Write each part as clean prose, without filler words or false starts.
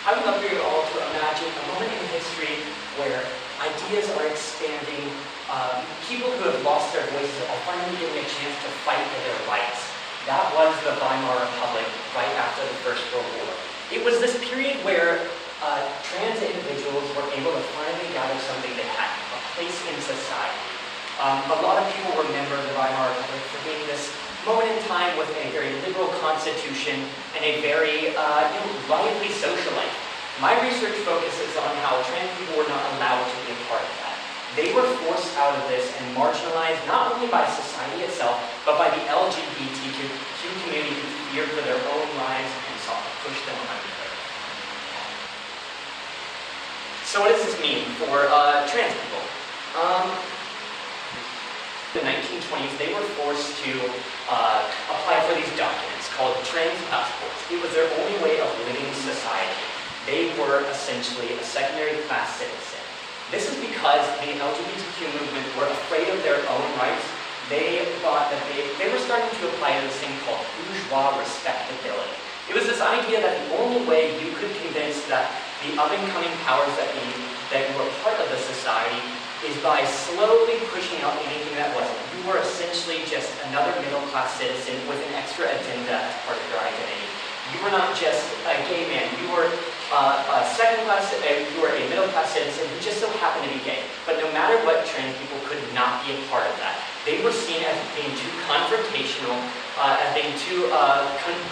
I would love for you all to imagine a moment in history where ideas are expanding, people who have lost their voices are finally getting a chance to fight for their rights. That was the Weimar Republic right after the First World War. It was this period where trans individuals were able to finally gather something that had a place in society. A lot of people remember the Weimar Republic for being this moment in time with a very liberal constitution and a very lively social life. My research focuses on how trans people were not allowed to be a part of that. They were forced out of this and marginalized not only by society itself, but by the LGBTQ community who feared for their own lives and sought to push them under. So what does this mean for trans people? In the 1920s, they were forced to apply for these documents called trans passports. It was their only way of living in society. They were essentially a secondary class citizen. This is because the LGBTQ movement were afraid of their own rights. They thought that they were starting to apply to this thing called bourgeois respectability. It was this idea that the only way you could convince that the up-and-coming powers that were part of the society is by slowly pushing out anything that wasn't. You were essentially just another middle-class citizen with an extra agenda as part of your identity. You were not just a gay man. You were a second-class. You were a middle-class citizen who just so happened to be gay. But no matter what, trans people could not be a part of that. They were seen as being too confrontational, as being too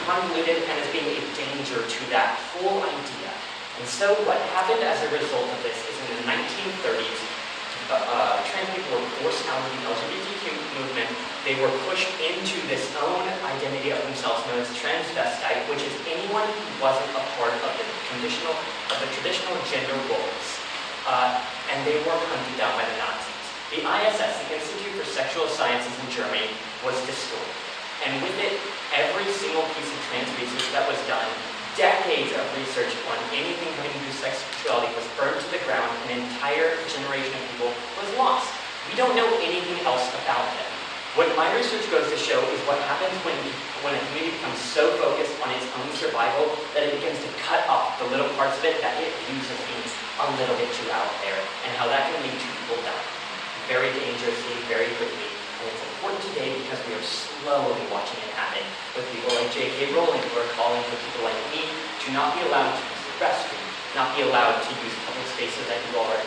convoluted, and as being a danger to that whole idea. And so what happened as a result of this is in the 1930s, trans people were forced out of the LGBTQ movement. They were pushed into this own identity of themselves known as transvestite, which is anyone who wasn't a part of the traditional gender roles. And they were hunted down by the Nazis. The ISS, the Institute for Sexual Sciences in Germany, was destroyed. And with it, every single piece of trans research that was done, decades of research on anything having to do with sexuality was burned to the ground. An entire generation of people was lost. We don't know anything else about them. What my research goes to show is what happens when a community becomes so focused on its own survival that it begins to cut off the little parts of it that it views as being a little bit too out there, and how that can lead to people dying very dangerously, very quickly. And it's important today because we are slowly watching it happen with people like J.K. Rowling, who are calling for people like me to not be allowed to use the restroom, not be allowed to use public spaces that you are